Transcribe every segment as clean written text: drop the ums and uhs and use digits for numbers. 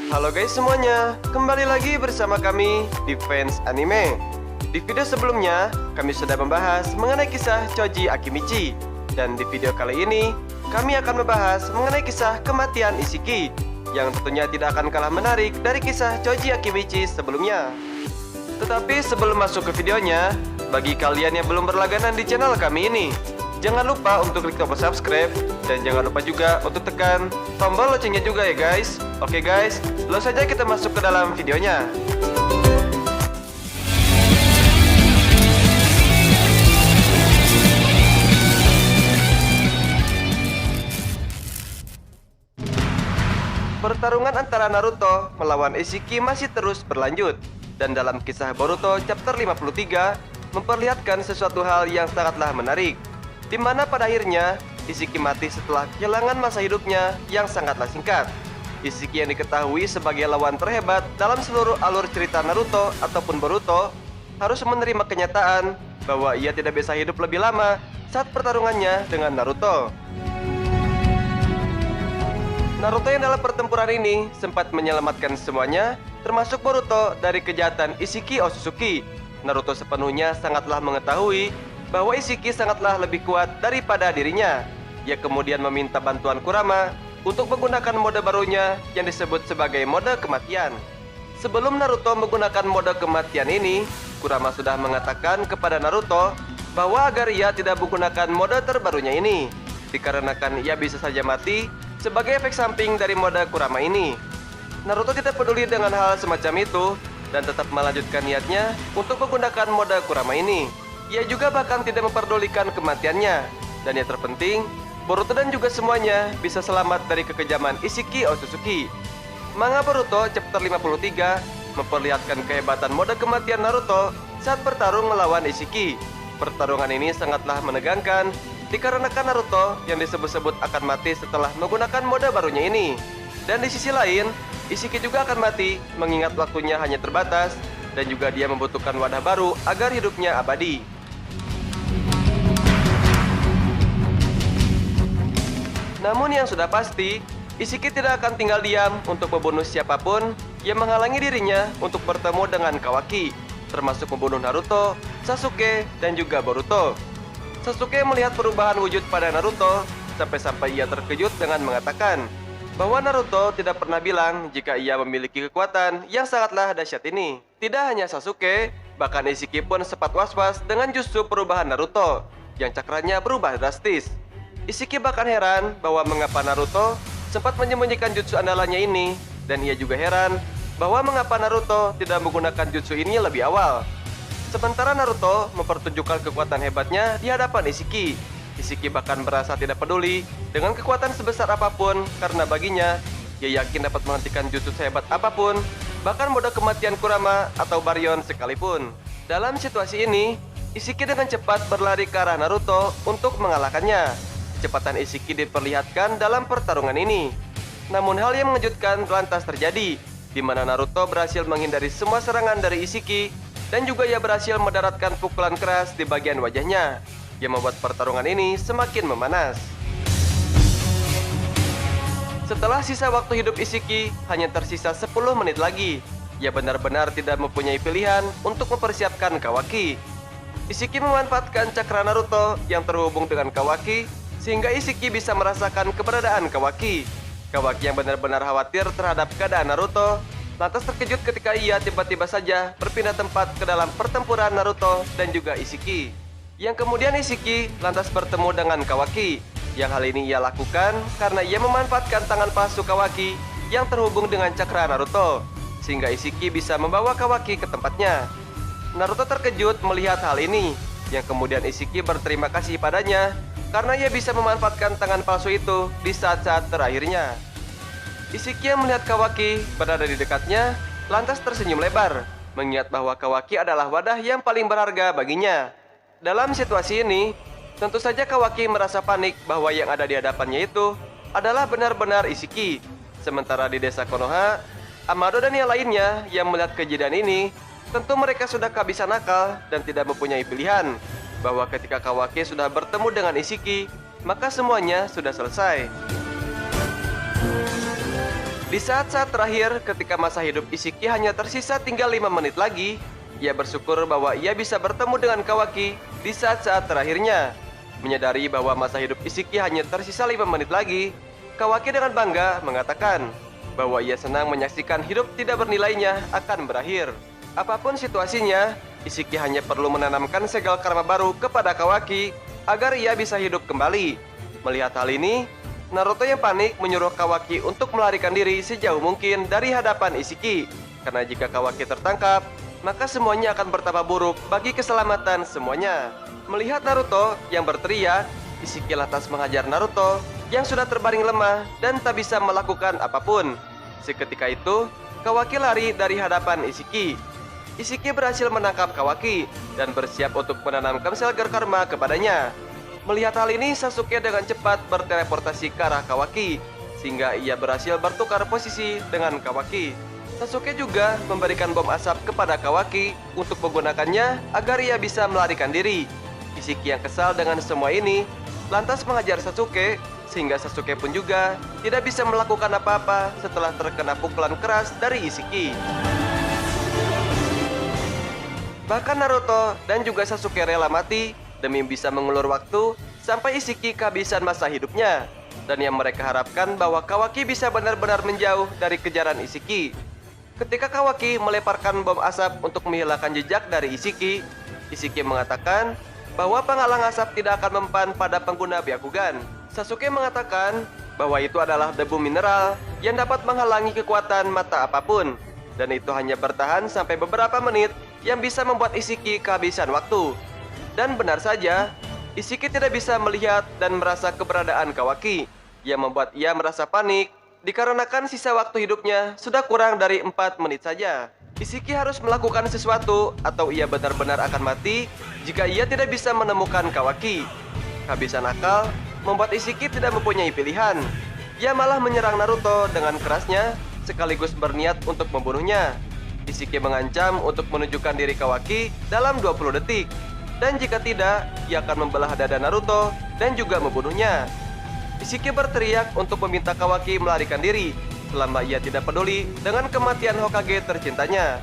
Halo guys semuanya, kembali lagi bersama kami di Fans Anime. Di video sebelumnya, kami sudah membahas mengenai kisah Choji Akimichi. Dan di video kali ini, kami akan membahas mengenai kisah kematian Isshiki, yang tentunya tidak akan kalah menarik dari kisah Choji Akimichi sebelumnya. Tetapi sebelum masuk ke videonya, bagi kalian yang belum berlangganan di channel kami ini, jangan lupa untuk klik tombol subscribe dan jangan lupa juga untuk tekan tombol loncengnya juga ya guys. Oke guys, langsung saja kita masuk ke dalam videonya. Pertarungan antara Naruto melawan Isshiki masih terus berlanjut. Dan dalam kisah Boruto chapter 53 memperlihatkan sesuatu hal yang sangatlah menarik, di mana pada akhirnya Isshiki mati setelah kehilangan masa hidupnya yang sangatlah singkat. Isshiki yang diketahui sebagai lawan terhebat dalam seluruh alur cerita Naruto ataupun Boruto harus menerima kenyataan bahwa ia tidak bisa hidup lebih lama saat pertarungannya dengan Naruto. Naruto yang dalam pertempuran ini sempat menyelamatkan semuanya, termasuk Boruto dari kejahatan Isshiki Otsutsuki. Naruto sepenuhnya sangatlah mengetahui bahwa Isshiki sangatlah lebih kuat daripada dirinya. Ia kemudian meminta bantuan Kurama untuk menggunakan mode barunya yang disebut sebagai mode kematian. Sebelum Naruto menggunakan mode kematian ini, Kurama sudah mengatakan kepada Naruto bahwa agar ia tidak menggunakan mode terbarunya ini, dikarenakan ia bisa saja mati sebagai efek samping dari mode Kurama ini. Naruto tidak peduli dengan hal semacam itu dan tetap melanjutkan niatnya untuk menggunakan mode Kurama ini. Ia juga bahkan tidak memperdulikan kematiannya. Dan yang terpenting, Boruto dan juga semuanya bisa selamat dari kekejaman Isshiki Otsutsuki. Manga Boruto chapter 53 memperlihatkan kehebatan mode kematian Naruto saat bertarung melawan Isshiki. Pertarungan ini sangatlah menegangkan dikarenakan Naruto yang disebut-sebut akan mati setelah menggunakan mode barunya ini. Dan di sisi lain, Isshiki juga akan mati mengingat waktunya hanya terbatas dan juga dia membutuhkan wadah baru agar hidupnya abadi. Namun yang sudah pasti, Isshiki tidak akan tinggal diam untuk membunuh siapapun yang menghalangi dirinya untuk bertemu dengan Kawaki, termasuk membunuh Naruto, Sasuke, dan juga Boruto. Sasuke melihat perubahan wujud pada Naruto sampai-sampai ia terkejut dengan mengatakan bahwa Naruto tidak pernah bilang jika ia memiliki kekuatan yang sangatlah dahsyat ini. Tidak hanya Sasuke, bahkan Isshiki pun sempat was-was dengan justru perubahan Naruto yang cakranya berubah drastis. Isshiki bahkan heran bahwa mengapa Naruto sempat menyembunyikan jutsu andalannya ini, dan ia juga heran bahwa mengapa Naruto tidak menggunakan jutsu ini lebih awal. Sementara Naruto mempertunjukkan kekuatan hebatnya di hadapan Isshiki. Isshiki bahkan merasa tidak peduli dengan kekuatan sebesar apapun karena baginya, ia yakin dapat menghentikan jutsu sehebat apapun, bahkan mode kematian Kurama atau Baryon sekalipun. Dalam situasi ini, Isshiki dengan cepat berlari ke arah Naruto untuk mengalahkannya. Kecepatan Isshiki diperlihatkan dalam pertarungan ini. Namun hal yang mengejutkan lantas terjadi, di mana Naruto berhasil menghindari semua serangan dari Isshiki dan juga ia berhasil mendaratkan pukulan keras di bagian wajahnya yang membuat pertarungan ini semakin memanas. Setelah sisa waktu hidup Isshiki hanya tersisa 10 menit lagi, ia benar-benar tidak mempunyai pilihan untuk mempersiapkan Kawaki. Isshiki memanfaatkan cakra Naruto yang terhubung dengan Kawaki sehingga Isshiki bisa merasakan keberadaan Kawaki. Kawaki yang benar-benar khawatir terhadap keadaan Naruto lantas terkejut ketika ia tiba-tiba saja berpindah tempat ke dalam pertempuran Naruto dan juga Isshiki. Yang kemudian Isshiki lantas bertemu dengan Kawaki. Yang hal ini ia lakukan karena ia memanfaatkan tangan palsu Kawaki yang terhubung dengan cakra Naruto, sehingga Isshiki bisa membawa Kawaki ke tempatnya. Naruto terkejut melihat hal ini, yang kemudian Isshiki berterima kasih padanya karena ia bisa memanfaatkan tangan palsu itu di saat-saat terakhirnya. Isshiki yang melihat Kawaki berada di dekatnya lantas tersenyum lebar, mengingat bahwa Kawaki adalah wadah yang paling berharga baginya. Dalam situasi ini, tentu saja Kawaki merasa panik bahwa yang ada di hadapannya itu adalah benar-benar Isshiki. Sementara di desa Konoha, Amado dan yang lainnya yang melihat kejadian ini, tentu mereka sudah kehabisan akal dan tidak mempunyai pilihan bahwa ketika Kawaki sudah bertemu dengan Isshiki, maka semuanya sudah selesai. Di saat-saat terakhir ketika masa hidup Isiki hanya tersisa tinggal 5 menit lagi, ia bersyukur bahwa ia bisa bertemu dengan Kawaki di saat-saat terakhirnya. Menyadari bahwa masa hidup Isiki hanya tersisa 5 menit lagi, Kawaki dengan bangga mengatakan bahwa ia senang menyaksikan hidup tidak bernilainya akan berakhir. Apapun situasinya, Isiki hanya perlu menanamkan segel karma baru kepada Kawaki agar ia bisa hidup kembali. Melihat hal ini, Naruto yang panik menyuruh Kawaki untuk melarikan diri sejauh mungkin dari hadapan Isiki. Karena jika Kawaki tertangkap, maka semuanya akan bertambah buruk bagi keselamatan semuanya. Melihat Naruto yang berteriak, Isiki lantas menghajar Naruto yang sudah terbaring lemah dan tak bisa melakukan apapun. Seketika itu, Kawaki lari dari hadapan Isiki. Isiki berhasil menangkap Kawaki dan bersiap untuk menanamkan sel karma kepadanya. Melihat hal ini, Sasuke dengan cepat berteleportasi ke arah Kawaki, sehingga ia berhasil bertukar posisi dengan Kawaki. Sasuke juga memberikan bom asap kepada Kawaki untuk menggunakannya agar ia bisa melarikan diri. Isiki yang kesal dengan semua ini, lantas menghajar Sasuke, sehingga Sasuke pun juga tidak bisa melakukan apa-apa setelah terkena pukulan keras dari Isiki. Bahkan Naruto dan juga Sasuke rela mati demi bisa mengulur waktu sampai Isiki kehabisan masa hidupnya. Dan yang mereka harapkan bahwa Kawaki bisa benar-benar menjauh dari kejaran Isiki. Ketika Kawaki melemparkan bom asap untuk menghilangkan jejak dari Isiki, Isiki mengatakan bahwa penghalang asap tidak akan mempan pada pengguna Byakugan. Sasuke mengatakan bahwa itu adalah debu mineral yang dapat menghalangi kekuatan mata apapun. Dan itu hanya bertahan sampai beberapa menit yang bisa membuat Isiki kehabisan waktu. Dan benar saja, Isiki tidak bisa melihat dan merasa keberadaan Kawaki, yang membuat ia merasa panik dikarenakan sisa waktu hidupnya sudah kurang dari 4 menit saja. Isiki harus melakukan sesuatu atau ia benar-benar akan mati jika ia tidak bisa menemukan Kawaki. Kehabisan akal membuat Isiki tidak mempunyai pilihan. Ia malah menyerang Naruto dengan kerasnya sekaligus berniat untuk membunuhnya. Isiki mengancam untuk menunjukkan diri Kawaki dalam 20 detik. Dan jika tidak, ia akan membelah dada Naruto dan juga membunuhnya. Isiki berteriak untuk meminta Kawaki melarikan diri selama ia tidak peduli dengan kematian Hokage tercintanya.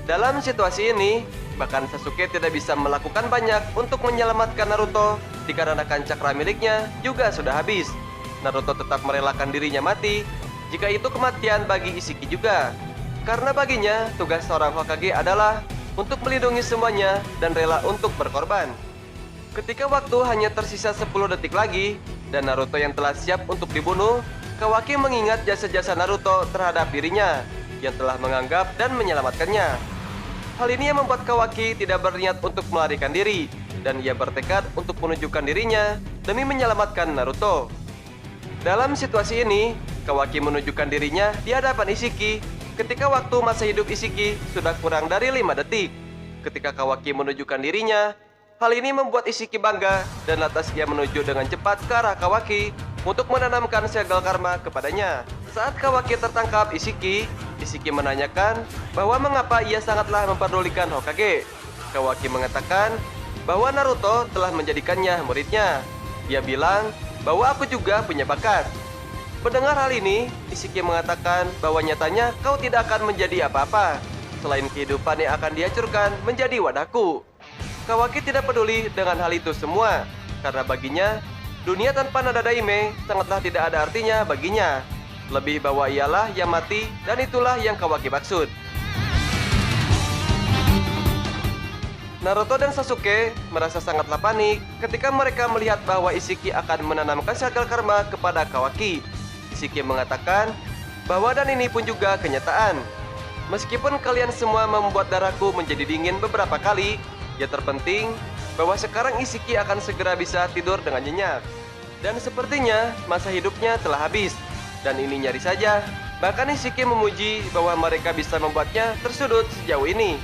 Dalam situasi ini, bahkan Sasuke tidak bisa melakukan banyak untuk menyelamatkan Naruto dikarenakan cakra miliknya juga sudah habis. Naruto tetap merelakan dirinya mati jika itu kematian bagi Isiki juga. Karena baginya, tugas seorang Hokage adalah untuk melindungi semuanya dan rela untuk berkorban. Ketika waktu hanya tersisa 10 detik lagi, dan Naruto yang telah siap untuk dibunuh, Kawaki mengingat jasa-jasa Naruto terhadap dirinya, yang telah menganggap dan menyelamatkannya. Hal ini yang membuat Kawaki tidak berniat untuk melarikan diri, dan ia bertekad untuk menunjukkan dirinya demi menyelamatkan Naruto. Dalam situasi ini, Kawaki menunjukkan dirinya di hadapan Isiki ketika waktu masa hidup Isiki sudah kurang dari 5 detik. Ketika Kawaki menunjukkan dirinya, hal ini membuat Isiki bangga dan lantas ia menuju dengan cepat ke arah Kawaki untuk menanamkan segel karma kepadanya. Saat Kawaki tertangkap Isiki menanyakan bahwa mengapa ia sangatlah memperdulikan Hokage. Kawaki mengatakan bahwa Naruto telah menjadikannya muridnya. Dia bilang bahwa aku juga punya bakat. Mendengar hal ini, Isiki mengatakan bahwa nyatanya kau tidak akan menjadi apa-apa selain kehidupan yang akan dihancurkan menjadi wadahku. Kawaki tidak peduli dengan hal itu semua, karena baginya, dunia tanpa nada daime sangatlah tidak ada artinya baginya. Lebih bahwa ialah yang mati dan itulah yang Kawaki maksud. Naruto dan Sasuke merasa sangatlah panik ketika mereka melihat bahwa Isiki akan menanamkan segel karma kepada Kawaki. Isiki mengatakan bahwa dan ini pun juga kenyataan. Meskipun kalian semua membuat darahku menjadi dingin beberapa kali, yang terpenting bahwa sekarang Isiki akan segera bisa tidur dengan nyenyak. Dan sepertinya masa hidupnya telah habis. Dan ini nyaris saja, bahkan Isiki memuji bahwa mereka bisa membuatnya tersudut sejauh ini.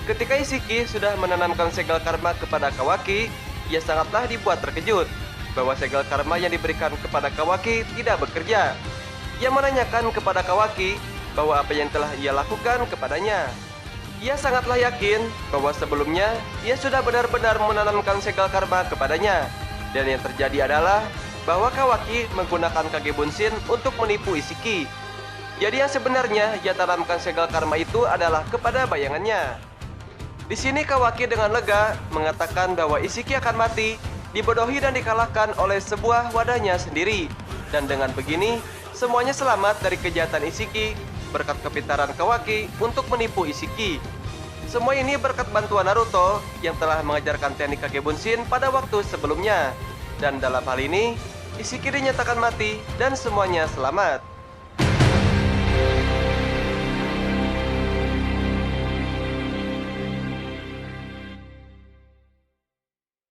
Ketika Isiki sudah menanamkan segel karma kepada Kawaki, ia sangatlah dibuat terkejut bahwa segel karma yang diberikan kepada Kawaki tidak bekerja. Ia menanyakan kepada Kawaki bahwa apa yang telah ia lakukan kepadanya. Ia sangatlah yakin bahwa sebelumnya ia sudah benar-benar menanamkan segel karma kepadanya. Dan yang terjadi adalah bahwa Kawaki menggunakan Kage Bunshin untuk menipu Ishiki. Jadi yang sebenarnya ia tanamkan segel karma itu adalah kepada bayangannya. Di sini Kawaki dengan lega mengatakan bahwa Ishiki akan mati, dibodohi dan dikalahkan oleh sebuah wadahnya sendiri. Dan dengan begini, semuanya selamat dari kejahatan Ishiki berkat kepintaran Kawaki untuk menipu Ishiki. Semua ini berkat bantuan Naruto yang telah mengajarkan teknik Kage Bunshin pada waktu sebelumnya. Dan dalam hal ini, Ishiki dinyatakan mati dan semuanya selamat.